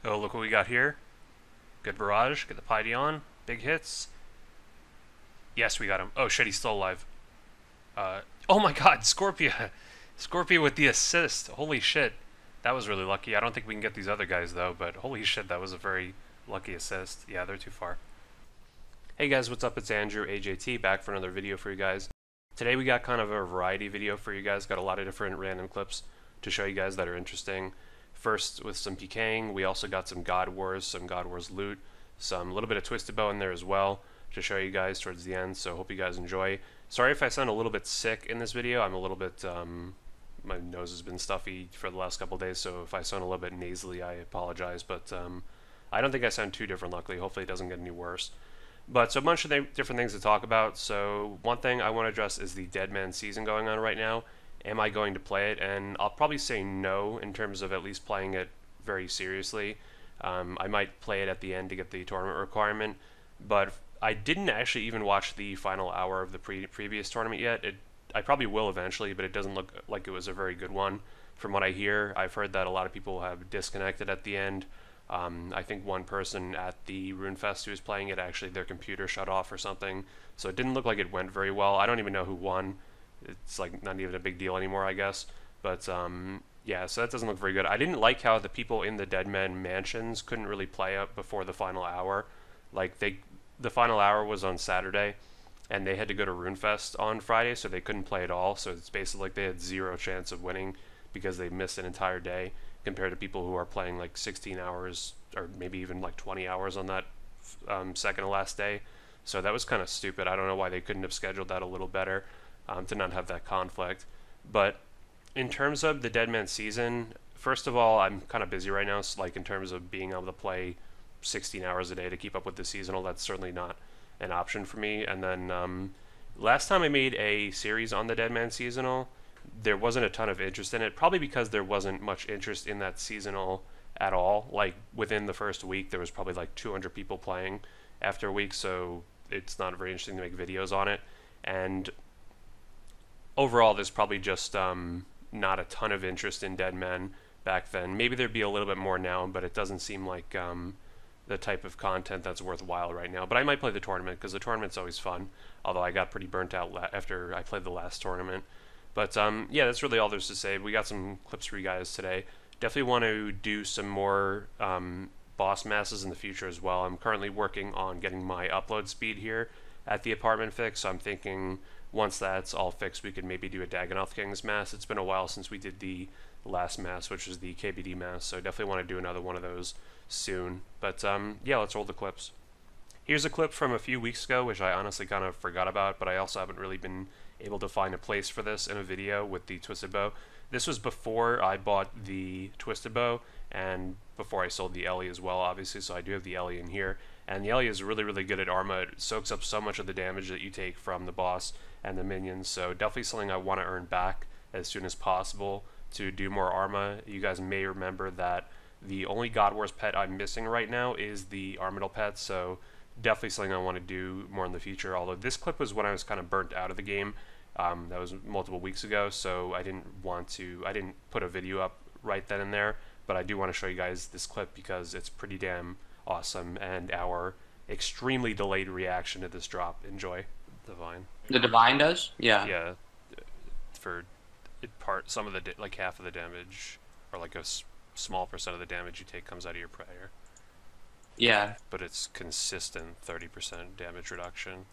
Oh, look what we got here. Good barrage. Get the Piety on. Big hits. Yes, we got him. Oh shit, he's still alive. Oh my god, Scorpia. Scorpia with the assist. Holy shit. That was really lucky. I don't think we can get these other guys though, but holy shit, that was a very lucky assist. Yeah, they're too far. Hey guys, what's up? It's AndrewAJT back for another video for you guys. Today we got kind of a variety video for you guys. Got a lot of different random clips to show you guys that are interesting. First with some PKing, we also got some God Wars, some God Wars loot, some little bit of Twisted Bow in there as well to show you guys towards the end, so hope you guys enjoy. Sorry if I sound a little bit sick in this video. I'm a little bit, my nose has been stuffy for the last couple days, so if I sound a little bit nasally, I apologize, but I don't think I sound too different, luckily. Hopefully it doesn't get any worse. But so a bunch of different things to talk about. So one thing I want to address is the Deadman season going on right now. Am I going to play it? And I'll probably say no in terms of at least playing it very seriously. I might play it at the end to get the tournament requirement, but I didn't actually even watch the final hour of the previous tournament yet. I probably will eventually, but it doesn't look like it was a very good one. From what I hear, I've heard that a lot of people have disconnected at the end. I think one person at the RuneFest who was playing it, actually their computer shut off or something, so it didn't look like it went very well. I don't even know who won. It's like not even a big deal anymore, I guess. But yeah, so that doesn't look very good. I didn't like how the people in the Deadman mansions couldn't really play up before the final hour. Like the final hour was on Saturday, and they had to go to RuneFest on Friday, so they couldn't play at all. So it's basically like they had zero chance of winning because they missed an entire day, compared to people who are playing like 16 hours or maybe even like 20 hours on that second to last day. So that was kind of stupid. I don't know why they couldn't have scheduled that a little better to not have that conflict. But in terms of the Deadman season, first of all, I'm kind of busy right now, so like in terms of being able to play 16 hours a day to keep up with the seasonal, that's certainly not an option for me. And then last time I made a series on the Deadman seasonal, there wasn't a ton of interest in it, probably because there wasn't much interest in that seasonal at all. Like within the first week there was probably like 200 people playing after a week, so it's not very interesting to make videos on it. And overall there's probably just not a ton of interest in Deadman back then. Maybe there'd be a little bit more now, but it doesn't seem like the type of content that's worthwhile right now. But I might play the tournament because the tournament's always fun, although I got pretty burnt out after I played the last tournament. But yeah, that's really all there's to say. We got some clips for you guys today. Definitely want to do some more boss masses in the future as well. I'm currently working on getting my upload speed here at the apartment fixed, so I'm thinking once that's all fixed, we could maybe do a Dagonoth Kings mass. It's been a while since we did the last mass, which was the KBD mass, so definitely want to do another one of those soon. But yeah, let's roll the clips. Here's a clip from a few weeks ago, which I honestly kind of forgot about, but I also haven't really been able to find a place for this in a video with the Twisted Bow. This was before I bought the Twisted Bow and before I sold the Ellie as well, obviously, so I do have the Ellie in here. And the Ellie is really, really good at Arma. It soaks up so much of the damage that you take from the boss and the minions, so definitely something I want to earn back as soon as possible to do more Arma. You guys may remember that the only God Wars pet I'm missing right now is the Armadyl pet, so definitely something I want to do more in the future. Although this clip was when I was kind of burnt out of the game. That was multiple weeks ago, so I didn't put a video up right then and there, but I do want to show you guys this clip because it's pretty damn awesome, and our extremely delayed reaction to this drop. Enjoy. Divine. The Divine does? Yeah. Yeah. For some of the like half of the damage, or like a small percent of the damage you take comes out of your prayer. Yeah. But it's consistent 30% damage reduction.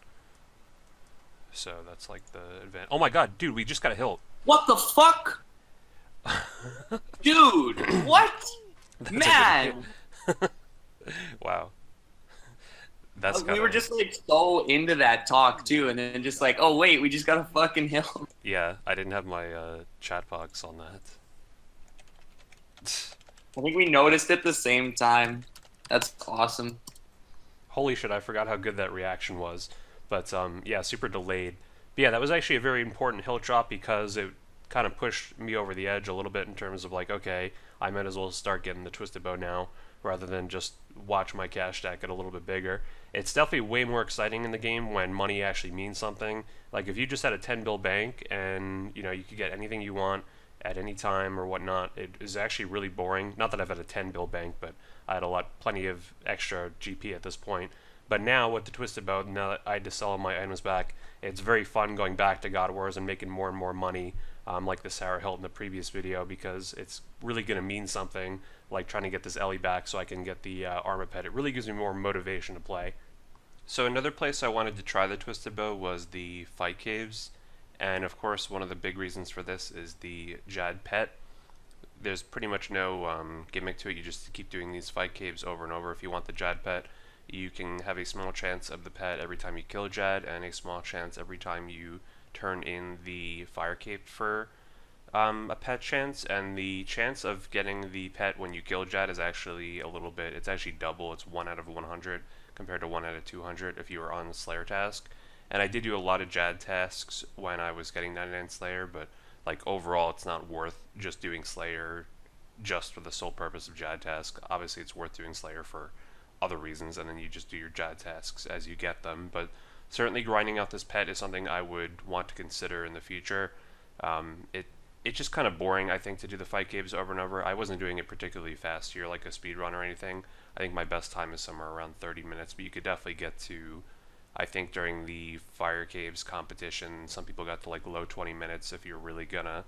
So that's like the advantage. Oh my god, dude, we just got a hilt. What the fuck? Dude, what? Man! Wow. That's we were just like so into that talk too, and then just like, oh wait, we just got a fucking hilt. Yeah, I didn't have my chat box on that. I think we noticed it at the same time. That's awesome. Holy shit, I forgot how good that reaction was. But yeah, super delayed. But yeah, that was actually a very important hilt drop because it kind of pushed me over the edge a little bit in terms of like, okay, I might as well start getting the Twisted Bow now rather than just watch my cash stack get a little bit bigger. It's definitely way more exciting in the game when money actually means something. Like if you just had a 10 bill bank and you know you could get anything you want at any time or whatnot. It is actually really boring. Not that I've had a 10 bill bank, but I had plenty of extra GP at this point. But now with the Twisted Bow, now that I had to sell my items back, it's very fun going back to God Wars and making more and more money, like the Sarah Hilt in the previous video, because it's really going to mean something, like trying to get this Ellie back so I can get the armor pet. It really gives me more motivation to play. So another place I wanted to try the Twisted Bow was the fight caves, and of course one of the big reasons for this is the Jad pet. There's pretty much no gimmick to it. You just keep doing these fight caves over and over. If you want the Jad pet, you can have a small chance of the pet every time you kill Jad, and a small chance every time you turn in the fire cape for a pet chance. And the chance of getting the pet when you kill Jad is actually a little bit, it's actually double. It's 1 out of 100 compared to 1 out of 200 if you were on the Slayer task. And I did do a lot of Jad tasks when I was getting 99 Slayer, but like overall it's not worth just doing Slayer just for the sole purpose of Jad task. Obviously it's worth doing Slayer for other reasons, and then you just do your Jad tasks as you get them. But certainly grinding out this pet is something I would want to consider in the future. It's just kind of boring, I think, to do the fight caves over and over. I wasn't doing it particularly fast here, like a speed run or anything. I think my best time is somewhere around 30 minutes, but you could definitely get to, I think during the fire caves competition, some people got to like low 20 minutes if you're really gonna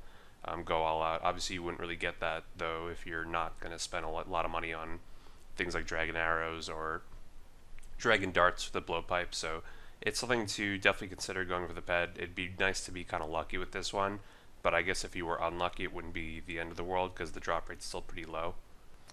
go all out. Obviously you wouldn't really get that though if you're not gonna spend a lot of money on things like dragon arrows or dragon darts for the blowpipe. So it's something to definitely consider going for the pet. It'd be nice to be kind of lucky with this one, but I guess if you were unlucky it wouldn't be the end of the world because the drop rate's still pretty low.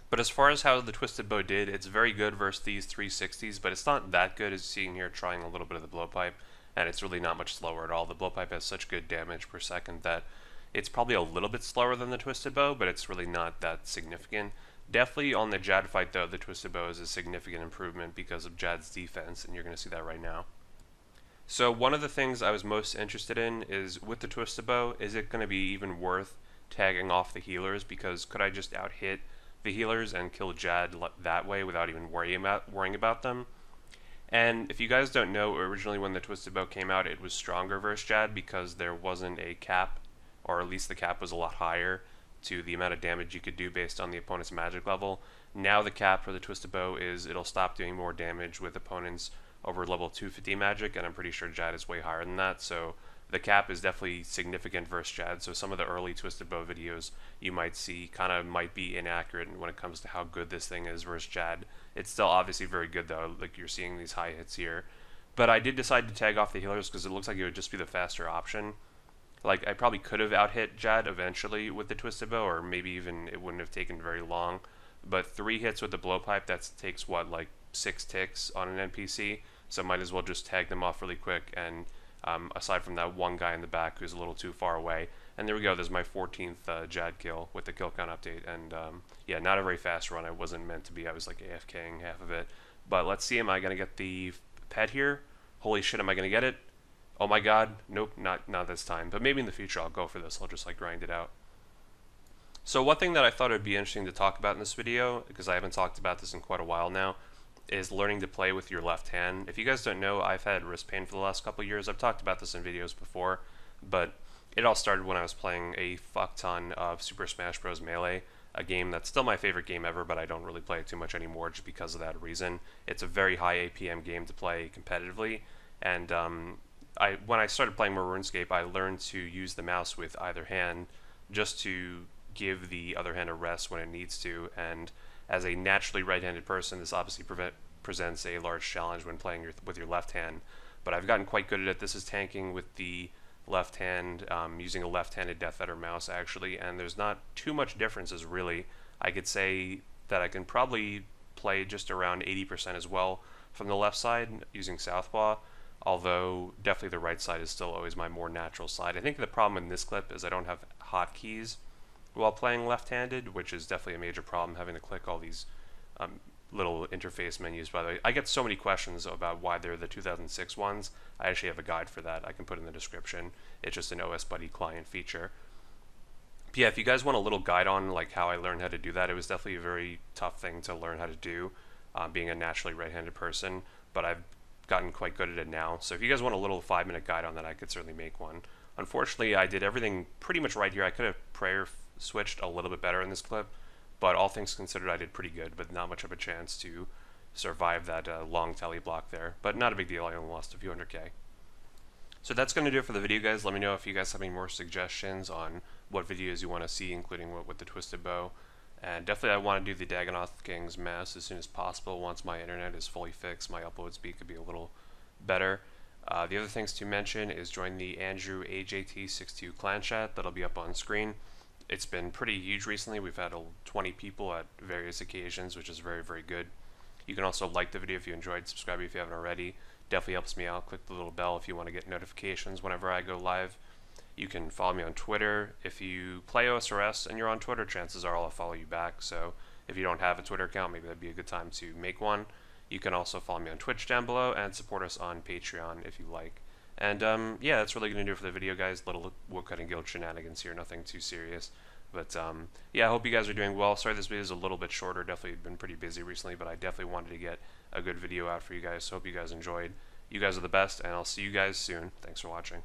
But as far as how the Twisted Bow did, it's very good versus these 360s, but it's not that good as seeing here trying a little bit of the blowpipe, and it's really not much slower at all. The blowpipe has such good damage per second that it's probably a little bit slower than the Twisted Bow, but it's really not that significant. Definitely on the Jad fight though, the Twisted Bow is a significant improvement because of Jad's defense, and you're going to see that right now. So one of the things I was most interested in is with the Twisted Bow, is it going to be even worth tagging off the healers? Because could I just out hit the healers and kill Jad that way without even worrying about them? And if you guys don't know, originally when the Twisted Bow came out, it was stronger versus Jad because there wasn't a cap, or at least the cap was a lot higher to the amount of damage you could do based on the opponent's magic level. Now the cap for the Twisted Bow is it'll stop doing more damage with opponents over level 250 magic, and I'm pretty sure Jad is way higher than that, so the cap is definitely significant versus Jad. So some of the early Twisted Bow videos you might see kind of might be inaccurate when it comes to how good this thing is versus Jad. It's still obviously very good though, like you're seeing these high hits here. But I did decide to tag off the healers because it looks like it would just be the faster option. Like, I probably could have out-hit Jad eventually with the Twisted Bow, or maybe even it wouldn't have taken very long. But 3 hits with the blowpipe, that takes, what, like 6 ticks on an NPC? So might as well just tag them off really quick, and aside from that one guy in the back who's a little too far away. And there we go, there's my 14th Jad kill with the kill count update. And yeah, not a very fast run. I wasn't meant to be. I was like AFKing half of it. But let's see, am I going to get the pet here? Holy shit, am I going to get it? Oh my god, nope, not this time. But maybe in the future I'll go for this. I'll just like grind it out. So one thing that I thought would be interesting to talk about in this video, because I haven't talked about this in quite a while now, is learning to play with your left hand. If you guys don't know, I've had wrist pain for the last couple years. I've talked about this in videos before, but it all started when I was playing a fuck ton of Super Smash Bros. Melee, a game that's still my favorite game ever, but I don't really play it too much anymore just because of that reason. It's a very high APM game to play competitively, and when I started playing more RuneScape, I learned to use the mouse with either hand just to give the other hand a rest when it needs to, and as a naturally right-handed person, this obviously presents a large challenge when playing with your left hand, but I've gotten quite good at it. This is tanking with the left hand, using a left-handed Death Adder mouse actually, and there's not too much differences really. I could say that I can probably play just around 80% as well from the left side using Southpaw, although definitely the right side is still always my more natural side. I think the problem in this clip is I don't have hotkeys while playing left-handed, which is definitely a major problem, having to click all these little interface menus. By the way, I get so many questions about why they're the 2006 ones. I actually have a guide for that I can put in the description. It's just an OS Buddy client feature. But yeah, if you guys want a little guide on like how I learned how to do that, it was definitely a very tough thing to learn how to do, being a naturally right-handed person, but I've gotten quite good at it now. So if you guys want a little 5-minute guide on that, I could certainly make one. Unfortunately, I did everything pretty much right here. I could have prayer switched a little bit better in this clip, but all things considered, I did pretty good, but not much of a chance to survive that long tally block there. But not a big deal, I only lost a few 100k. So that's going to do it for the video, guys. Let me know if you guys have any more suggestions on what videos you want to see, including what with the twisted bow. And definitely I want to do the Dagonoth King's Mass as soon as possible. Once my internet is fully fixed, my upload speed could be a little better. The other things to mention is join the AndrewAJT 62 clan chat. That'll be up on screen. It's been pretty huge recently. We've had 20 people at various occasions, which is very, very good. You can also like the video if you enjoyed, subscribe if you haven't already. Definitely helps me out. Click the little bell if you want to get notifications whenever I go live. You can follow me on Twitter. If you play OSRS and you're on Twitter, chances are I'll follow you back. So if you don't have a Twitter account, maybe that'd be a good time to make one. You can also follow me on Twitch down below and support us on Patreon if you like. And yeah, that's really going to do it for the video, guys. Little woodcutting guild shenanigans here, nothing too serious. But yeah, I hope you guys are doing well. Sorry this video is a little bit shorter. Definitely been pretty busy recently, but I definitely wanted to get a good video out for you guys. So hope you guys enjoyed. You guys are the best, and I'll see you guys soon. Thanks for watching.